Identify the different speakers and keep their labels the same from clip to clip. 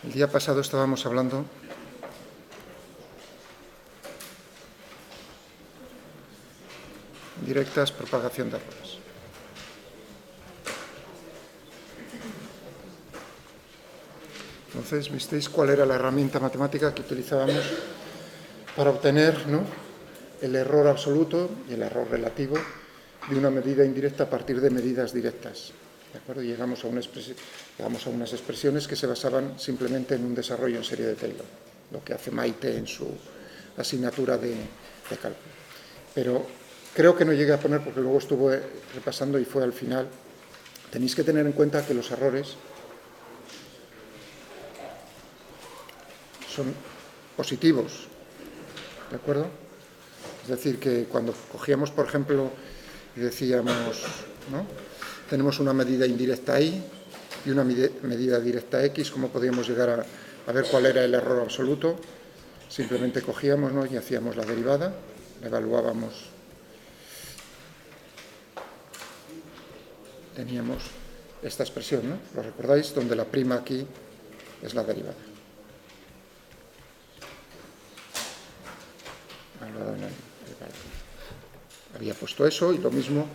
Speaker 1: El día pasado estábamos hablando directas, propagación de errores. Entonces, ¿visteis cuál era la herramienta matemática que utilizábamos para obtener, ¿no?, el error absoluto y el error relativo de una medida indirecta a partir de medidas directas? ¿De acuerdo? Y llegamos a unas expresiones que se basaban simplemente en un desarrollo en serie de Taylor, lo que hace Maite en su asignatura de cálculo. Pero creo que no llegué a poner, porque luego estuve repasando y fue al final. Tenéis que tener en cuenta que los errores son positivos, ¿de acuerdo? Es decir, que cuando cogíamos, por ejemplo, y decíamos, ¿no?, tenemos una medida indirecta y una medida directa x, ¿cómo podíamos llegar a ver cuál era el error absoluto? Simplemente cogíamos, ¿no?, y hacíamos la derivada, la evaluábamos, teníamos esta expresión, ¿no?, ¿lo recordáis? Donde la prima aquí es la derivada. Había puesto eso, y lo mismo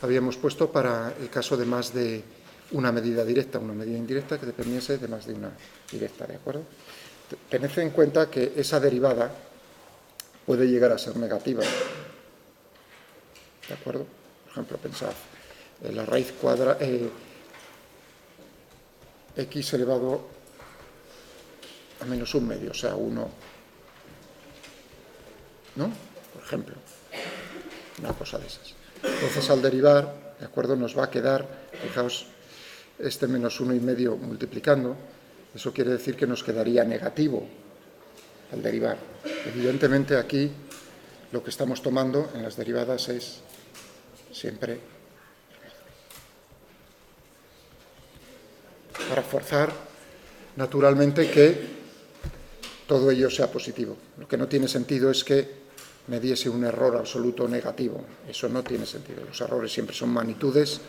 Speaker 1: habíamos puesto para el caso de más de una medida directa, una medida indirecta que dependiese de más de una directa, ¿de acuerdo? Tened en cuenta que esa derivada puede llegar a ser negativa, ¿de acuerdo? Por ejemplo, pensad, la raíz cuadrada, x elevado a menos un medio, o sea, 1, ¿no?, por ejemplo, una cosa de esas. Entonces, al derivar, ¿de acuerdo?, nos va a quedar, fijaos, este menos 1,5 multiplicando. Eso quiere decir que nos quedaría negativo al derivar. Evidentemente, aquí lo que estamos tomando en las derivadas es siempre para forzar, naturalmente, que todo ello sea positivo. Lo que no tiene sentido es que me diese un error absoluto negativo. Eso no tiene sentido. Los errores siempre son magnitudes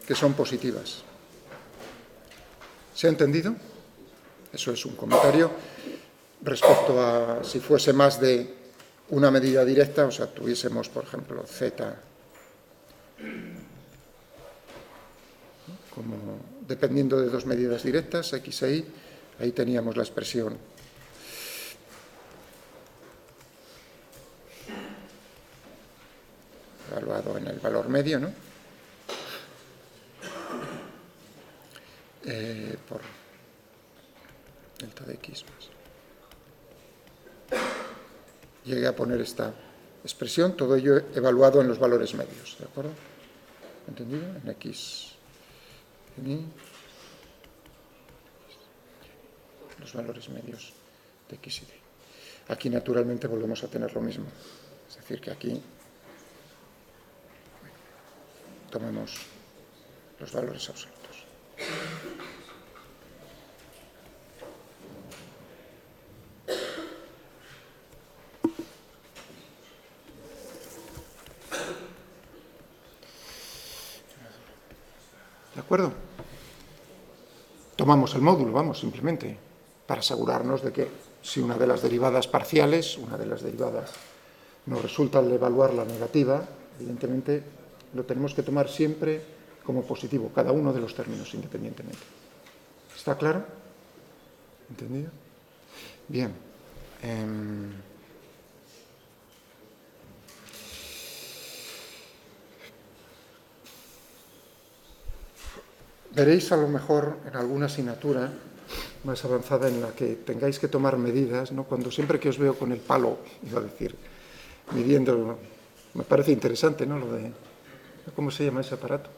Speaker 1: que son positivas. ¿Se ha entendido? Eso es un comentario respecto a si fuese más de una medida directa, o sea, tuviésemos, por ejemplo, z como dependiendo de dos medidas directas, x e y, ahí teníamos la expresión evaluado en el valor medio, ¿no?, por delta de x más. Llegué a poner esta expresión, todo ello evaluado en los valores medios, ¿de acuerdo? ¿Entendido? En x, en y, los valores medios de x y de y. Aquí, naturalmente, volvemos a tener lo mismo. Es decir, que aquí tomemos los valores absolutos. ¿De acuerdo? Tomamos el módulo, vamos, simplemente, para asegurarnos de que si una de las derivadas parciales, una de las derivadas nos resulta al evaluar la negativa, evidentemente lo tenemos que tomar siempre como positivo, cada uno de los términos independientemente. ¿Está claro? ¿Entendido? Bien. Veréis a lo mejor en alguna asignatura más avanzada en la que tengáis que tomar medidas, ¿no?, cuando siempre que os veo con el palo, iba a decir, midiendo, me parece interesante, ¿no?, lo de, ¿cómo se llama ese aparato?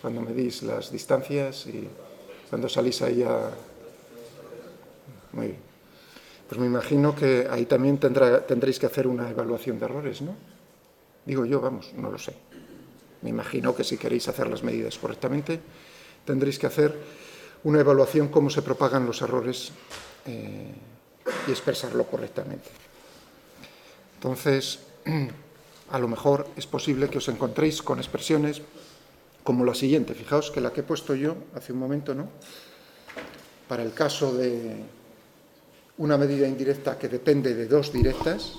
Speaker 1: Cuando medís las distancias y cuando salís ahí a... Muy bien. Pues me imagino que ahí también tendréis que hacer una evaluación de errores, ¿no? Digo yo, vamos, no lo sé. Me imagino que si queréis hacer las medidas correctamente, tendréis que hacer una evaluación cómo se propagan los errores y expresarlo correctamente. Entonces, a lo mejor es posible que os encontréis con expresiones como la siguiente. Fijaos que la que he puesto yo hace un momento, ¿no?, para el caso de una medida indirecta que depende de dos directas,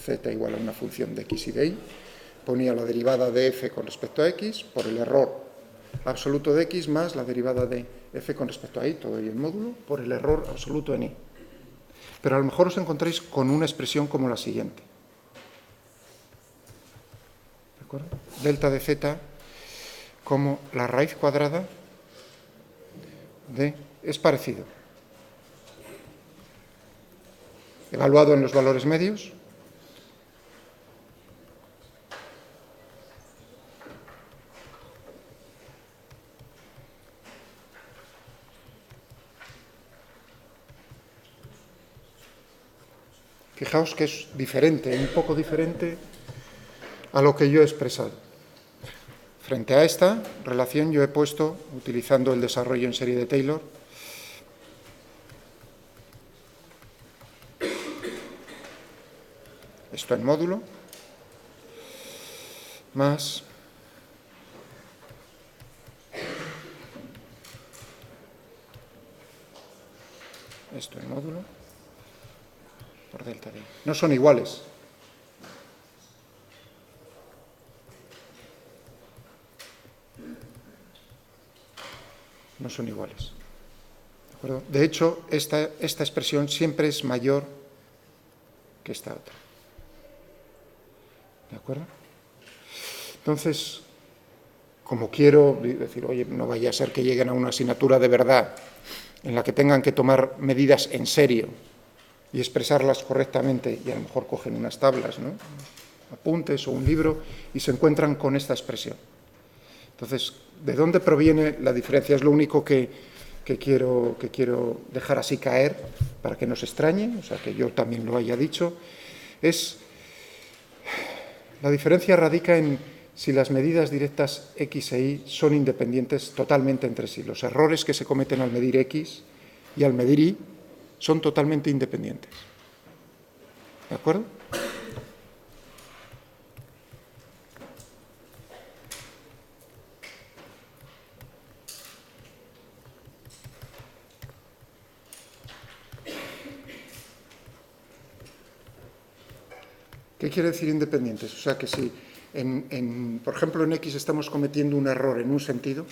Speaker 1: z igual a una función de x y de y, ponía la derivada de f con respecto a x por el error absoluto de x más la derivada de f con respecto a y, todo y el módulo, por el error absoluto en y. Pero a lo mejor os encontráis con una expresión como la siguiente. ¿De acuerdo? Delta de z como la raíz cuadrada de... es parecido. Evaluado en los valores medios, fijaos que es diferente, un poco diferente a lo que yo he expresado. Frente a esta relación yo he puesto, utilizando el desarrollo en serie de Taylor, esto en módulo, más esto en módulo, por delta de. No son iguales. No son iguales. ¿De acuerdo? De hecho, esta expresión siempre es mayor que esta otra. ¿De acuerdo? Entonces, como quiero decir, oye, no vaya a ser que lleguen a una asignatura de verdad en la que tengan que tomar medidas en serio y expresarlas correctamente, y a lo mejor cogen unas tablas, ¿no?, apuntes o un libro, y se encuentran con esta expresión. Entonces, ¿de dónde proviene la diferencia? Es lo único que quiero dejar así caer para que no se extrañe, o sea, que yo también lo haya dicho. La diferencia radica en si las medidas directas x e y son independientes totalmente entre sí. Los errores que se cometen al medir x y al medir y son totalmente independientes. ¿De acuerdo? ¿Qué quiere decir independientes? O sea, que si, por ejemplo, en x estamos cometiendo un error en un sentido,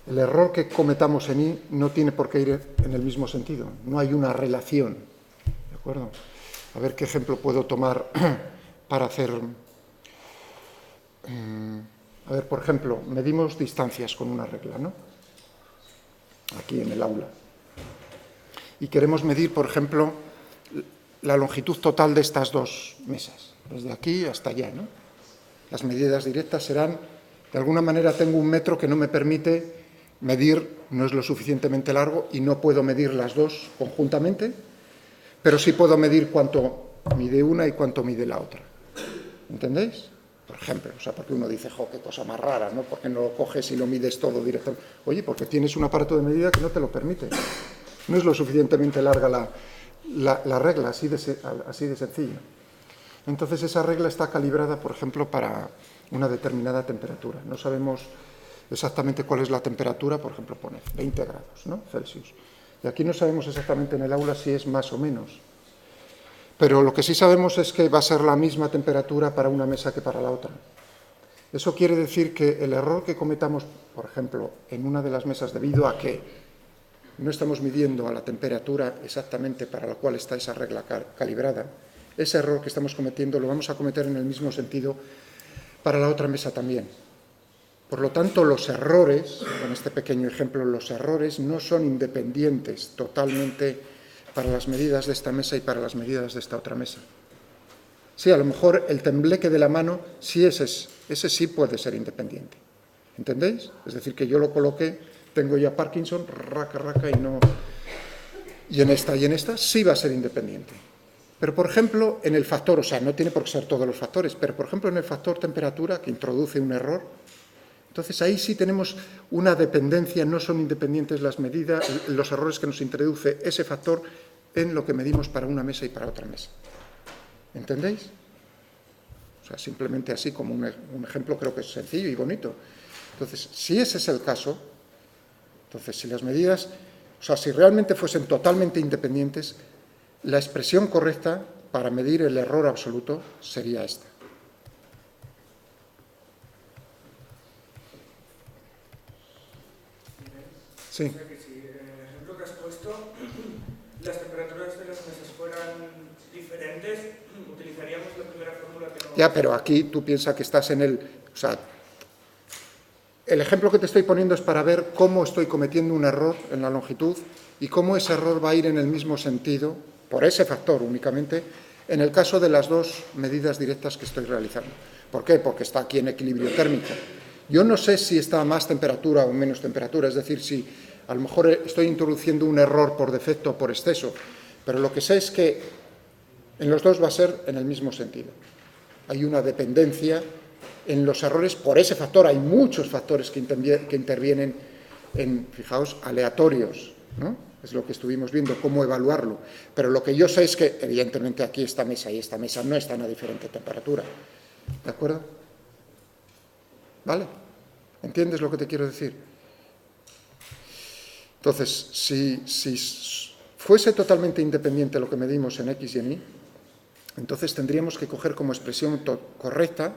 Speaker 1: el error que cometamos en y no tiene por qué ir en el mismo sentido. No hay una relación. ¿De acuerdo? A ver qué ejemplo puedo tomar para hacer... A ver, por ejemplo, medimos distancias con una regla, ¿no?, aquí en el aula. Y queremos medir, por ejemplo, la longitud total de estas dos mesas, desde aquí hasta allá, ¿no? Las medidas directas serán, de alguna manera tengo un metro que no me permite medir, no es lo suficientemente largo y no puedo medir las dos conjuntamente, pero sí puedo medir cuánto mide una y cuánto mide la otra. ¿Entendéis? Por ejemplo, o sea, porque uno dice, jo, qué cosa más rara, ¿no? ¿Por qué no lo coges y lo mides todo directamente? Oye, porque tienes un aparato de medida que no te lo permite. No es lo suficientemente larga la regla, así de sencillo. Entonces, esa regla está calibrada, por ejemplo, para una determinada temperatura. No sabemos exactamente cuál es la temperatura, por ejemplo, pone 20 grados, ¿no?, Celsius. Y aquí no sabemos exactamente en el aula si es más o menos. Pero lo que sí sabemos es que va a ser la misma temperatura para una mesa que para la otra. Eso quiere decir que el error que cometamos, por ejemplo, en una de las mesas, debido a que no estamos midiendo a la temperatura exactamente para la cual está esa regla calibrada, ese error que estamos cometiendo lo vamos a cometer en el mismo sentido para la otra mesa también. Por lo tanto, los errores, en este pequeño ejemplo, los errores no son independientes totalmente para las medidas de esta mesa y para las medidas de esta otra mesa. Sí, a lo mejor el tembleque de la mano, sí, ese sí puede ser independiente. ¿Entendéis? Es decir, que yo lo coloqué, tengo ya Parkinson, raca, y en esta sí va a ser independiente. Pero, por ejemplo, en el factor, o sea, no tiene por qué ser todos los factores, pero, por ejemplo, en el factor temperatura, que introduce un error, entonces ahí sí tenemos una dependencia, no son independientes las medidas, los errores que nos introduce ese factor en lo que medimos para una mesa y para otra mesa. ¿Entendéis? O sea, simplemente así como un ejemplo creo que es sencillo y bonito. Entonces, si ese es el caso, Entonces, si las medidas, o sea, si realmente fuesen totalmente independientes, la expresión correcta para medir el error absoluto sería esta. Sí.
Speaker 2: O sea que si en el ejemplo que has puesto, las temperaturas de las mesas fueran diferentes, utilizaríamos la primera fórmula que no...
Speaker 1: Ya, pero aquí tú piensas que estás en el... O sea, el ejemplo que te estoy poniendo es para ver cómo estoy cometiendo un error en la longitud y cómo ese error va a ir en el mismo sentido, por ese factor únicamente, en el caso de las dos medidas directas que estoy realizando. ¿Por qué? Porque está aquí en equilibrio térmico. Yo no sé si está a más temperatura o menos temperatura, es decir, si a lo mejor estoy introduciendo un error por defecto o por exceso, pero lo que sé es que en los dos va a ser en el mismo sentido. Hay una dependencia en los errores por ese factor. Hay muchos factores que intervienen en, fijaos, aleatorios, ¿no? Es lo que estuvimos viendo, cómo evaluarlo. Pero lo que yo sé es que, evidentemente, aquí esta mesa y esta mesa no están a diferente temperatura. ¿De acuerdo? ¿Vale? ¿Entiendes lo que te quiero decir? Entonces, si fuese totalmente independiente lo que medimos en X y en Y, entonces tendríamos que coger como expresión correcta,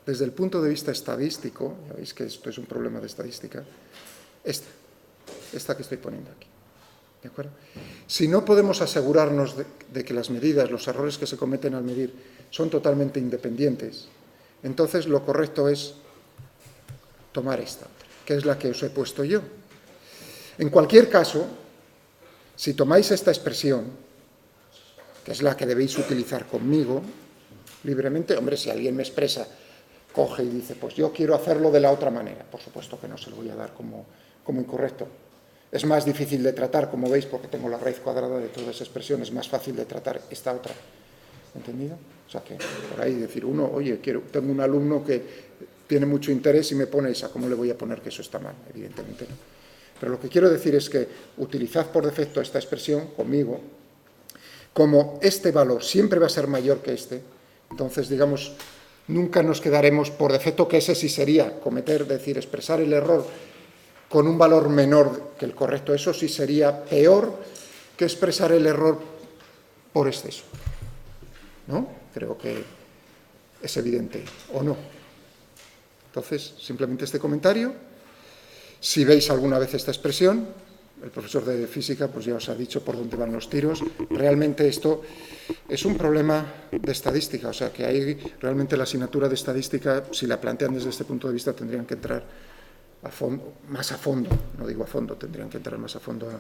Speaker 1: desde el punto de vista estadístico, ya veis que esto es un problema de estadística, esta que estoy poniendo aquí. ¿De acuerdo? Si no podemos asegurarnos de que las medidas, los errores que se cometen al medir, son totalmente independientes, entonces lo correcto es tomar esta, que es la que os he puesto yo. En cualquier caso, si tomáis esta expresión, que es la que debéis utilizar conmigo, libremente, hombre, si alguien me expresa, coge y dice, pues yo quiero hacerlo de la otra manera, por supuesto que no se lo voy a dar como incorrecto. Es más difícil de tratar, como veis, porque tengo la raíz cuadrada de toda esa expresión, es más fácil de tratar esta otra. ¿Entendido? O sea que por ahí decir uno, oye, tengo un alumno que tiene mucho interés y me pone esa, ¿cómo le voy a poner que eso está mal? Evidentemente no. Pero lo que quiero decir es que utilizad por defecto esta expresión conmigo, como este valor siempre va a ser mayor que este, entonces, digamos, nunca nos quedaremos por defecto que ese sí sería cometer, decir, expresar el error con un valor menor que el correcto. Eso sí sería peor que expresar el error por exceso. ¿No? Creo que es evidente, ¿o no? Entonces, simplemente este comentario. Si veis alguna vez esta expresión, el profesor de física pues ya os ha dicho por dónde van los tiros. Realmente esto es un problema de estadística, o sea que ahí realmente la asignatura de estadística, si la plantean desde este punto de vista, tendrían que entrar más a fondo, no digo a fondo, tendrían que entrar más a fondo a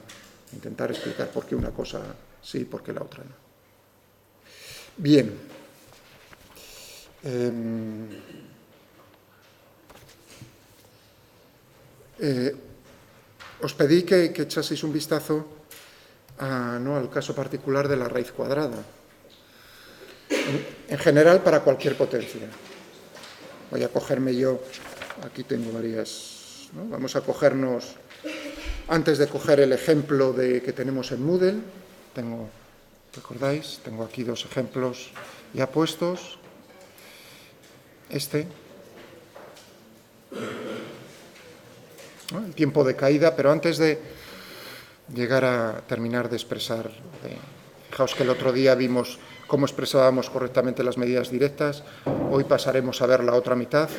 Speaker 1: intentar explicar por qué una cosa sí y por qué la otra no. Bien. Os pedí que echaseis un vistazo al caso particular de la raíz cuadrada. En general, para cualquier potencia. Voy a cogerme yo, aquí tengo varias, ¿no? Vamos a cogernos, antes de coger el ejemplo que tenemos en Moodle, ¿recordáis? Tengo aquí dos ejemplos ya puestos. ¿no? El tiempo de caída, pero antes de llegar a terminar de expresar, fijaos que el otro día vimos cómo expresábamos correctamente las medidas directas, hoy pasaremos a ver la otra mitad,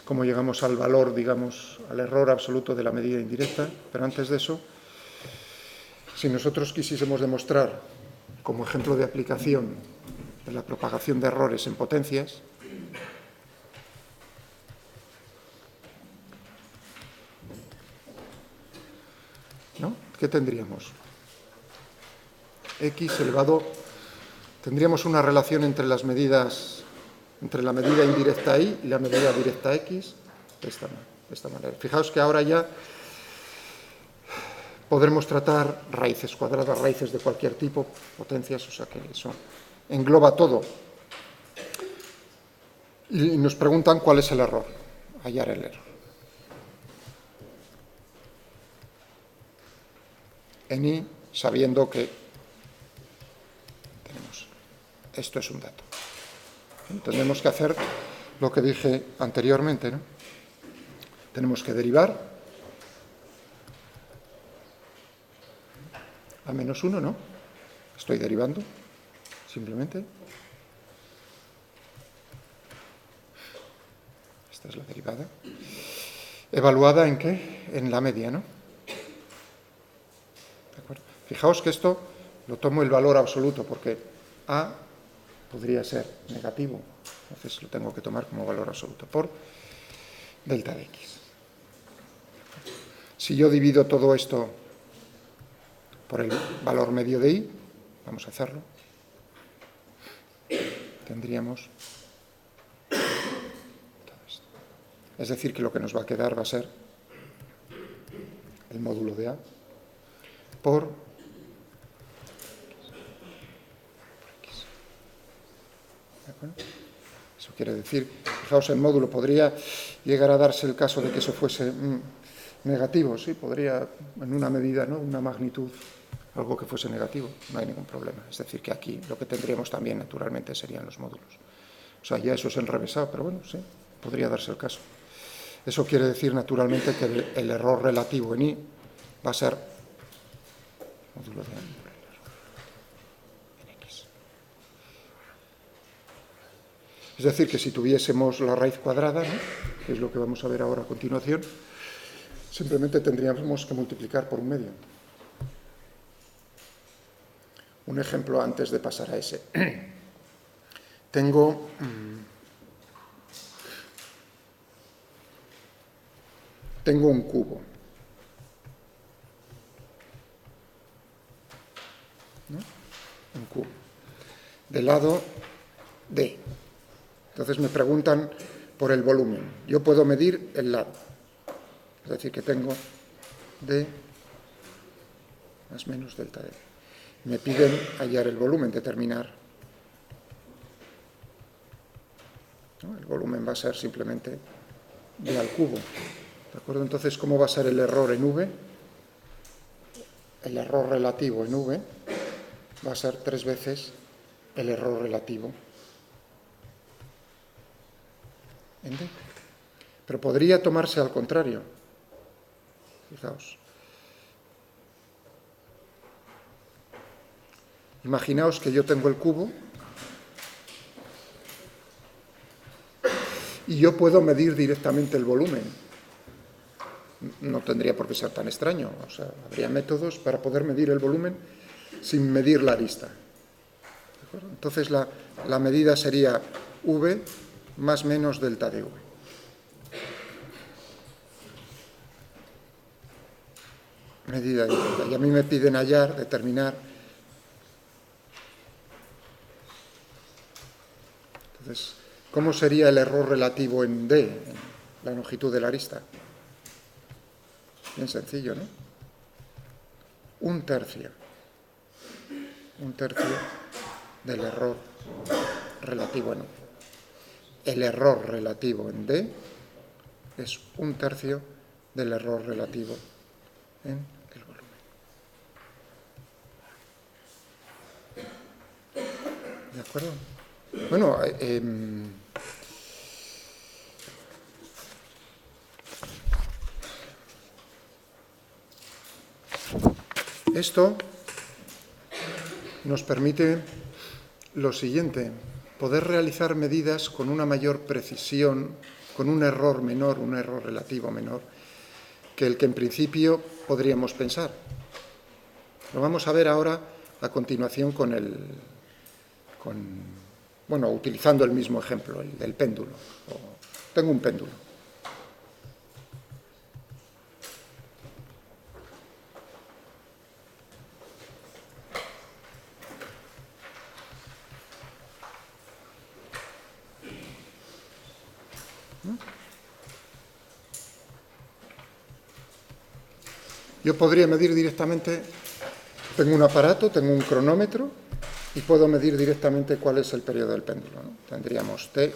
Speaker 1: cómo llegamos al valor, digamos, al error absoluto de la medida indirecta, pero antes de eso, si nosotros quisiésemos demostrar, como ejemplo de aplicación de la propagación de errores en potencias, ¿no? ¿Qué tendríamos? X elevado, tendríamos una relación entre las medidas, entre la medida indirecta Y y la medida directa X, de esta manera. Fijaos que ahora ya podremos tratar raíces cuadradas, raíces de cualquier tipo, potencias, o sea que eso engloba todo. Y nos preguntan cuál es el error, hallar el error. En Y, sabiendo que tenemos, esto es un dato. Tenemos que hacer lo que dije anteriormente, ¿no? Tenemos que derivar A menos 1, ¿no? Estoy derivando, simplemente. Esta es la derivada. ¿Evaluada en qué? En la media, ¿no? ¿De acuerdo? Fijaos que esto lo tomo el valor absoluto, porque A podría ser negativo, entonces lo tengo que tomar como valor absoluto, por delta de x. Si yo divido todo esto por el valor medio de y, vamos a hacerlo, tendríamos todo esto. Es decir, que lo que nos va a quedar va a ser el módulo de A por x. ¿De acuerdo? Eso quiere decir, fijaos, el módulo podría llegar a darse el caso de que eso fuese negativo, sí, podría en una medida, ¿no? Una magnitud, algo que fuese negativo, no hay ningún problema. Es decir, que aquí lo que tendríamos también naturalmente serían los módulos. O sea, ya eso es enrevesado, pero bueno, sí, podría darse el caso. Eso quiere decir naturalmente que el error relativo en y va a ser módulo de A en x. Es decir, que si tuviésemos la raíz cuadrada, ¿no? Que es lo que vamos a ver ahora a continuación, simplemente tendríamos que multiplicar por un medio. Un ejemplo antes de pasar a ese. Tengo un cubo, ¿no? Un cubo. Del lado D. Entonces me preguntan por el volumen. Yo puedo medir el lado. Es decir, que tengo D más menos delta D. Me piden hallar el volumen, determinar, ¿no? El volumen va a ser simplemente D al cubo. ¿De acuerdo? Entonces, ¿cómo va a ser el error en V? El error relativo en V va a ser 3 veces el error relativo en D. Pero podría tomarse al contrario. Fijaos. Imaginaos que yo tengo el cubo y yo puedo medir directamente el volumen. No tendría por qué ser tan extraño. O sea, habría métodos para poder medir el volumen sin medir la arista. ¿De acuerdo? Entonces la medida sería V más menos delta de V. Medida directa. Y a mí me piden hallar, determinar. Entonces, ¿cómo sería el error relativo en D, en la longitud de la arista? Bien sencillo, ¿no? Un tercio del error relativo en U. El error relativo en D es un tercio del error relativo en el volumen. ¿De acuerdo? Bueno, esto nos permite lo siguiente, poder realizar medidas con una mayor precisión, con un error menor, un error relativo menor, que el que en principio podríamos pensar. Lo vamos a ver ahora a continuación utilizando el mismo ejemplo, el del péndulo. Tengo un péndulo. Yo podría medir directamente, tengo un aparato, tengo un cronómetro y puedo medir directamente cuál es el periodo del péndulo, ¿no? Tendríamos T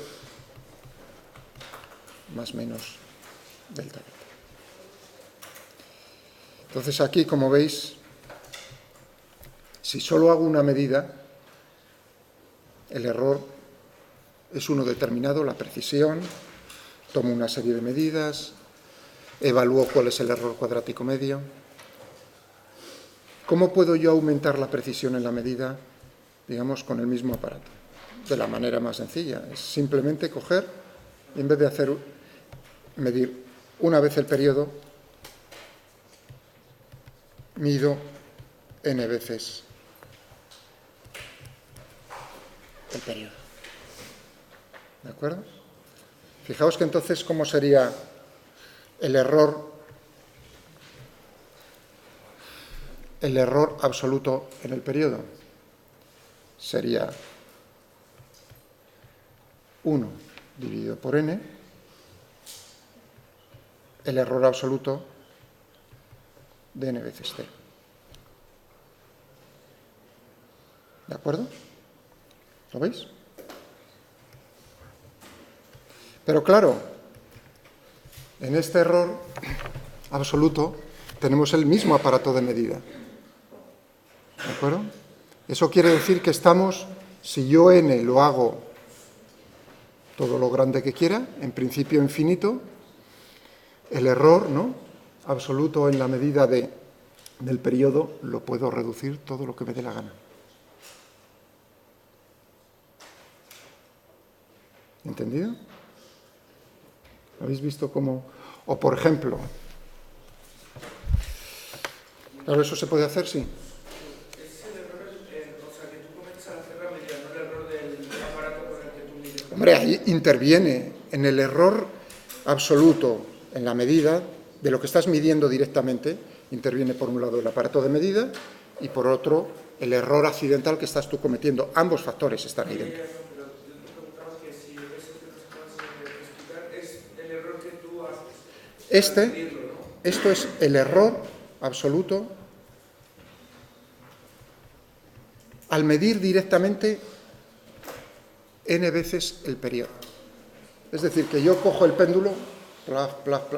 Speaker 1: más menos delta delta. Entonces aquí, como veis, si solo hago una medida, el error es uno determinado, la precisión, tomo una serie de medidas, evalúo cuál es el error cuadrático medio. ¿Cómo puedo yo aumentar la precisión en la medida, digamos, con el mismo aparato? De la manera más sencilla, es simplemente coger, y en vez de medir una vez el periodo, mido n veces el periodo. ¿De acuerdo? Fijaos que entonces, ¿cómo sería el error absoluto en el periodo? Sería 1 dividido por n, el error absoluto de n veces t. ¿De acuerdo? ¿Lo veis? Pero claro, en este error absoluto tenemos el mismo aparato de medida. ¿De acuerdo? Eso quiere decir que estamos, si yo n lo hago todo lo grande que quiera, en principio infinito, el error, ¿no?, absoluto en la medida del periodo lo puedo reducir todo lo que me dé la gana. ¿Entendido? ¿Habéis visto cómo? O por ejemplo, claro, eso se puede hacer, sí.
Speaker 2: Es el error, o sea, que tú cometes al hacer la medida, no el error del aparato con el que tú mides.
Speaker 1: Hombre, ahí interviene en el error absoluto en la medida de lo que estás midiendo directamente, interviene por un lado el aparato de medida y por otro el error accidental que estás tú cometiendo. Ambos factores están ahí dentro.
Speaker 2: Pero yo te preguntaba que si eso que nos acabas de explicar es el error que tú haces al medirlo, ¿no?
Speaker 1: Esto es el error absoluto al medir directamente n veces el periodo. Es decir, que yo cojo el péndulo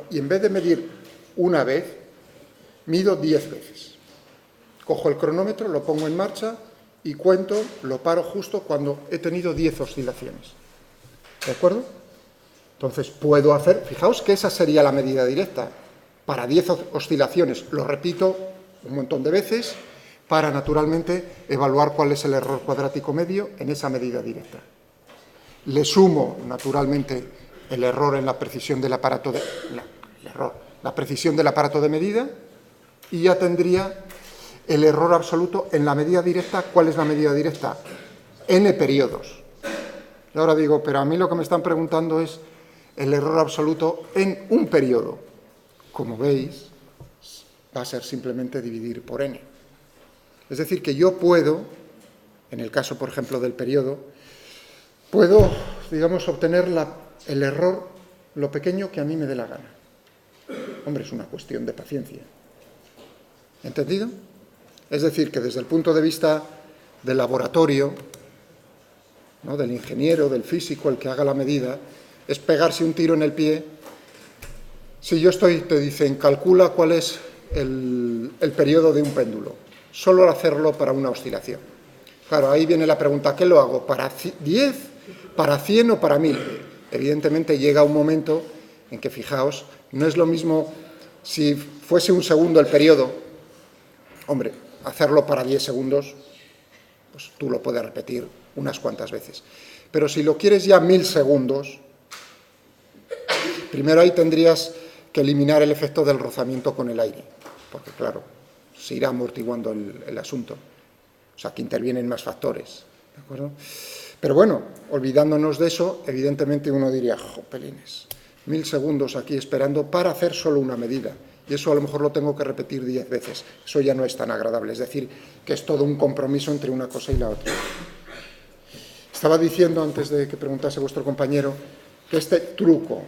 Speaker 1: y en vez de medir una vez, mido 10 veces. Cojo el cronómetro, lo pongo en marcha y cuento, lo paro justo cuando he tenido 10 oscilaciones. ¿De acuerdo? Entonces puedo hacer, fijaos que esa sería la medida directa. Para 10 oscilaciones lo repito un montón de veces para naturalmente evaluar cuál es el error cuadrático medio en esa medida directa. Le sumo naturalmente el error en la precisión del aparato la precisión del aparato de medida y ya tendría el error absoluto en la medida directa. ¿Cuál es la medida directa? N periodos. Y ahora digo, pero a mí lo que me están preguntando es el error absoluto en un periodo. Como veis, va a ser simplemente dividir por n. Es decir, que yo puedo, en el caso, por ejemplo, del periodo, puedo, digamos, obtener el error, lo pequeño que a mí me dé la gana. Hombre, es una cuestión de paciencia. ¿Entendido? Es decir, que desde el punto de vista del laboratorio, ¿no?, del ingeniero, del físico, el que haga la medida, es pegarse un tiro en el pie. Si yo te dicen, calcula cuál es el periodo de un péndulo, solo hacerlo para una oscilación. Claro, ahí viene la pregunta, ¿qué lo hago? ¿Para 10, para 100 o para 1000? Evidentemente llega un momento en que, fijaos, no es lo mismo si fuese un segundo el periodo. Hombre, hacerlo para 10 segundos, pues tú lo puedes repetir unas cuantas veces. Pero si lo quieres ya 1000 segundos, primero ahí tendrías que eliminar el efecto del rozamiento con el aire, porque claro, se irá amortiguando el asunto. O sea, que intervienen más factores, ¿de acuerdo? Pero bueno, olvidándonos de eso, evidentemente uno diría, jopelines, 1000 segundos aquí esperando para hacer solo una medida. Y eso a lo mejor lo tengo que repetir 10 veces. Eso ya no es tan agradable. Es decir, que es todo un compromiso entre una cosa y la otra. Estaba diciendo, antes de que preguntase vuestro compañero, que este truco,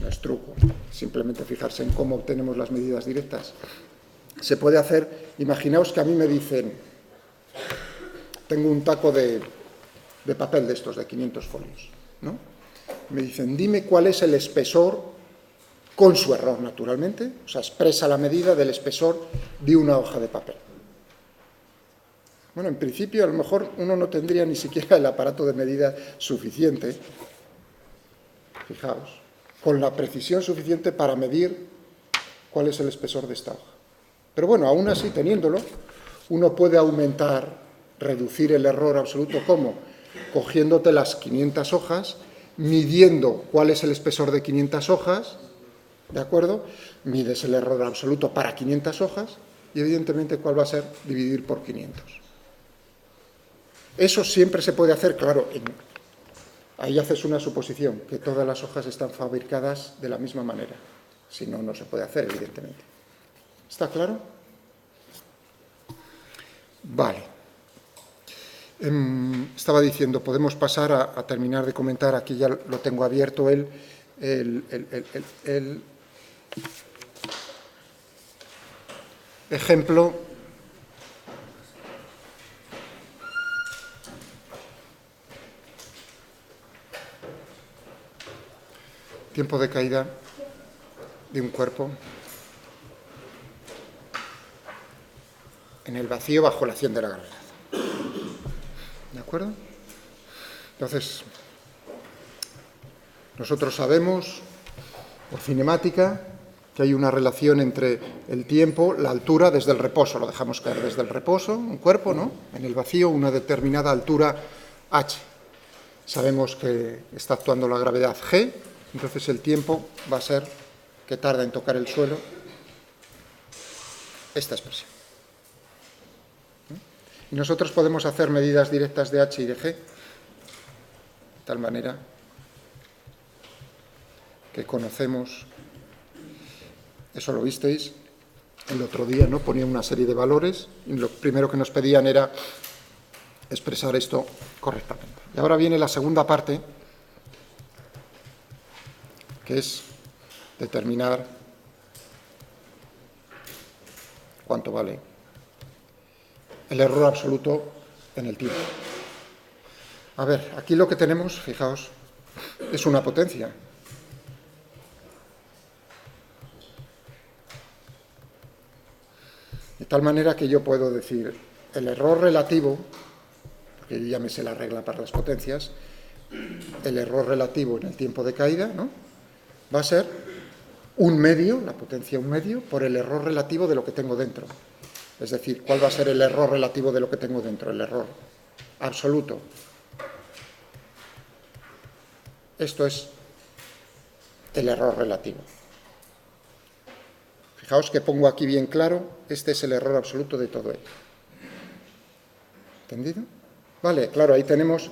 Speaker 1: no es truco, simplemente fijarse en cómo obtenemos las medidas directas, se puede hacer. Imaginaos que a mí me dicen, tengo un taco de papel de estos, de 500 folios, ¿no? Me dicen, dime cuál es el espesor, con su error, naturalmente, o sea, expresa la medida del espesor de una hoja de papel. Bueno, en principio, a lo mejor uno no tendría ni siquiera el aparato de medida suficiente, fijaos, con la precisión suficiente para medir cuál es el espesor de esta hoja. Pero bueno, aún así, teniéndolo, uno puede reducir el error absoluto, ¿cómo? Cogiéndote las 500 hojas, midiendo cuál es el espesor de 500 hojas, ¿de acuerdo? Mides el error absoluto para 500 hojas y evidentemente cuál va a ser dividir por 500. Eso siempre se puede hacer, claro, ahí haces una suposición, que todas las hojas están fabricadas de la misma manera. Si no, no se puede hacer, evidentemente. ¿Está claro? Vale. Estaba diciendo, podemos pasar a terminar de comentar, aquí ya lo tengo abierto el ejemplo tiempo de caída de un cuerpo en el vacío bajo la acción de la gravedad. ¿De acuerdo? Entonces, nosotros sabemos, por cinemática, que hay una relación entre el tiempo, la altura, desde el reposo, lo dejamos caer desde el reposo, un cuerpo, ¿no? En el vacío, una determinada altura h. Sabemos que está actuando la gravedad g, entonces el tiempo va a ser que tarda en tocar el suelo esta expresión. Y nosotros podemos hacer medidas directas de h y de g, de tal manera que conocemos, eso lo visteis el otro día, ¿no? Ponía una serie de valores y lo primero que nos pedían era expresar esto correctamente. Y ahora viene la segunda parte, que es determinar cuánto vale el error absoluto en el tiempo. A ver, aquí lo que tenemos, fijaos, es una potencia. De tal manera que yo puedo decir el error relativo, porque yo ya me sé la regla para las potencias, el error relativo en el tiempo de caída, ¿no? Va a ser un medio, la potencia un medio, por el error relativo de lo que tengo dentro. Es decir, ¿cuál va a ser el error relativo de lo que tengo dentro? El error absoluto. Esto es el error relativo. Fijaos que pongo aquí bien claro, este es el error absoluto de todo ello. ¿Entendido? Vale, claro, ahí tenemos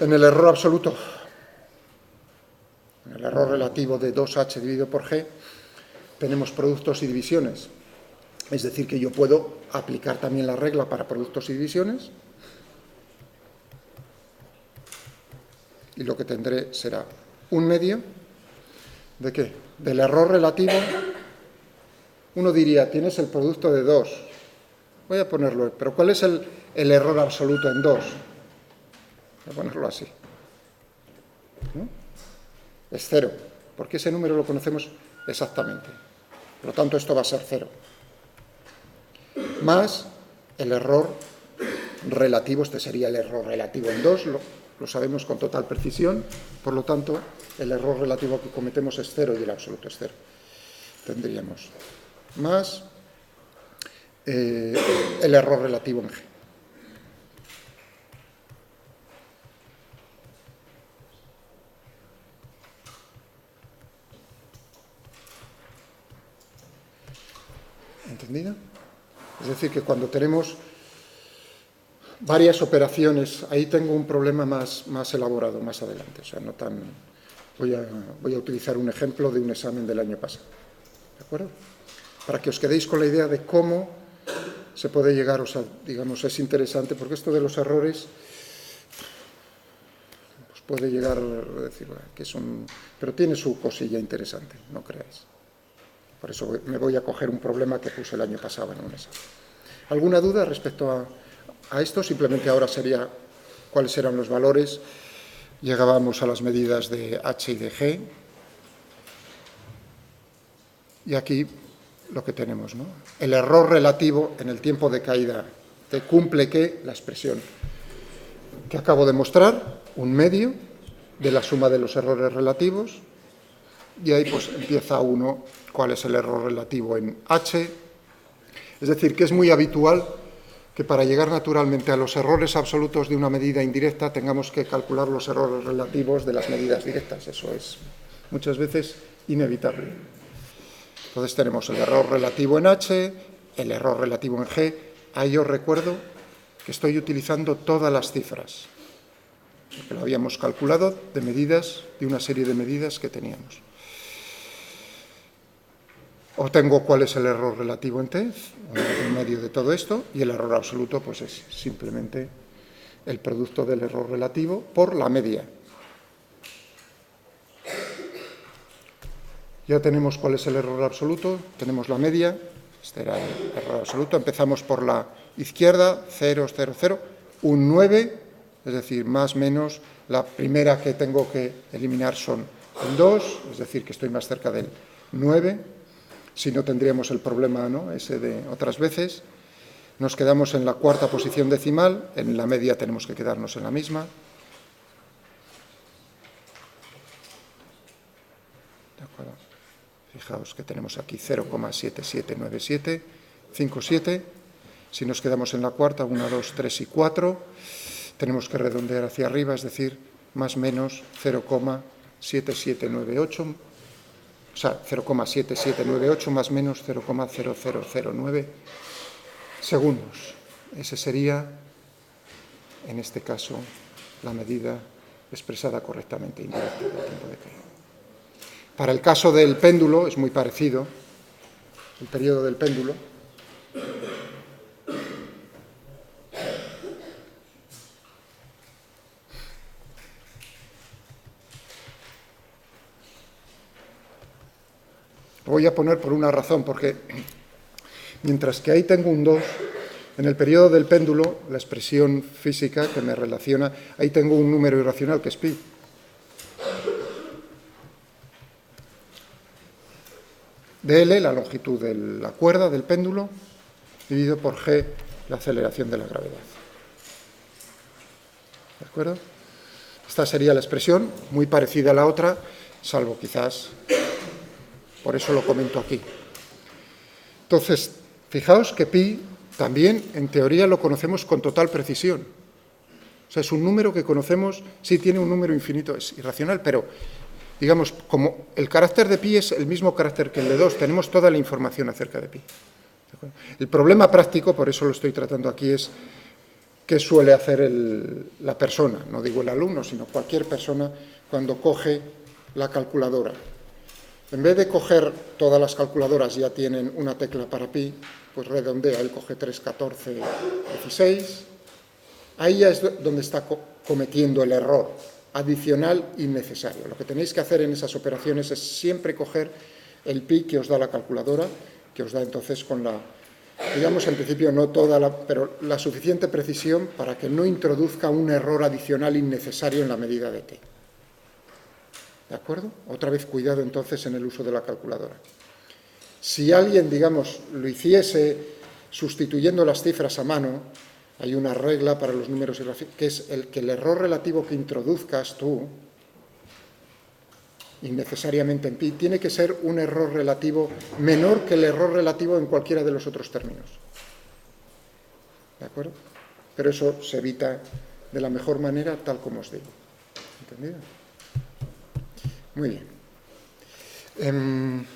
Speaker 1: en el error absoluto, en el error relativo de 2h dividido por g, tenemos productos y divisiones. Es decir, que yo puedo aplicar también la regla para productos y divisiones. Y lo que tendré será un medio, ¿de qué? Del error relativo. Uno diría, tienes el producto de 2. Voy a ponerlo, pero ¿cuál es el error absoluto en 2? Voy a ponerlo así. ¿No? Es 0, porque ese número lo conocemos exactamente. Por lo tanto, esto va a ser 0. Más el error relativo, este sería el error relativo en 2, lo sabemos con total precisión, por lo tanto, el error relativo que cometemos es 0 y el absoluto es 0. Tendríamos más el error relativo en g. ¿Entendido? Es decir, que cuando tenemos varias operaciones, ahí tengo un problema más elaborado más adelante. O sea, no tan... Voy a utilizar un ejemplo de un examen del año pasado. ¿De acuerdo? Para que os quedéis con la idea de cómo se puede llegar, o sea, digamos, es interesante, porque esto de los errores pues puede llegar a decir que son... Pero tiene su cosilla interesante, no creáis. Por eso me voy a coger un problema que puse el año pasado en un examen. ¿Alguna duda respecto a esto? Simplemente ahora sería cuáles eran los valores. Llegábamos a las medidas de h y de g. Y aquí lo que tenemos, ¿no? El error relativo en el tiempo de caída te cumple que la expresión que acabo de mostrar, un medio de la suma de los errores relativos, y ahí pues empieza uno cuál es el error relativo en h Es decir, que es muy habitual que para llegar naturalmente a los errores absolutos de una medida indirecta tengamos que calcular los errores relativos de las medidas directas. Eso es muchas veces inevitable. Entonces tenemos el error relativo en H, el error relativo en G. Ahí os recuerdo que estoy utilizando todas las cifras, que lo habíamos calculado de medidas, de una serie de medidas que teníamos. Obtengo cuál es el error relativo en T, en medio de todo esto, y el error absoluto pues es simplemente el producto del error relativo por la media. Ya tenemos cuál es el error absoluto, tenemos la media, este era el error absoluto, empezamos por la izquierda, 0, 0, 0, un 9, es decir, más o menos, la primera que tengo que eliminar son el 2, es decir, que estoy más cerca del 9, si no tendríamos el problema, ¿no?, ese de otras veces. Nos quedamos en la cuarta posición decimal, en la media tenemos que quedarnos en la misma. ¿De acuerdo? Fijaos que tenemos aquí 0,779757. Si nos quedamos en la cuarta, 1, 2, 3 y 4, tenemos que redondear hacia arriba, es decir, más o menos 0,7798, o sea, 0,7798 más o menos 0,0009 segundos. Ese sería, en este caso, la medida expresada correctamente indirecta del tiempo de caída. Para el caso del péndulo es muy parecido, el periodo del péndulo. Lo voy a poner por una razón, porque mientras que ahí tengo un 2, en el periodo del péndulo, la expresión física que me relaciona, ahí tengo un número irracional que es pi. dl, la longitud de la cuerda del péndulo, dividido por g, la aceleración de la gravedad. ¿De acuerdo? Esta sería la expresión, muy parecida a la otra, salvo quizás, por eso lo comento aquí. Entonces, fijaos que pi también, en teoría, lo conocemos con total precisión. O sea, es un número que conocemos, sí tiene un número infinito, es irracional, pero, digamos, como el carácter de pi es el mismo carácter que el de 2, tenemos toda la información acerca de pi. El problema práctico, por eso lo estoy tratando aquí, es qué suele hacer la persona, no digo el alumno, sino cualquier persona, cuando coge la calculadora. En vez de coger todas las calculadoras ya tienen una tecla para pi, pues redondea, él coge 3, 14, 16. Ahí ya es donde está cometiendo el error adicional innecesario. Lo que tenéis que hacer en esas operaciones es siempre coger el pi que os da la calculadora, que os da entonces con la, digamos en principio no toda pero la suficiente precisión para que no introduzca un error adicional innecesario en la medida de t. ¿De acuerdo? Otra vez cuidado entonces en el uso de la calculadora. Si alguien, digamos, lo hiciese sustituyendo las cifras a mano, hay una regla para los números irracionales, que es que el error relativo que introduzcas tú, innecesariamente en pi, tiene que ser un error relativo menor que el error relativo en cualquiera de los otros términos. ¿De acuerdo? Pero eso se evita de la mejor manera, tal como os digo. ¿Entendido? Muy bien.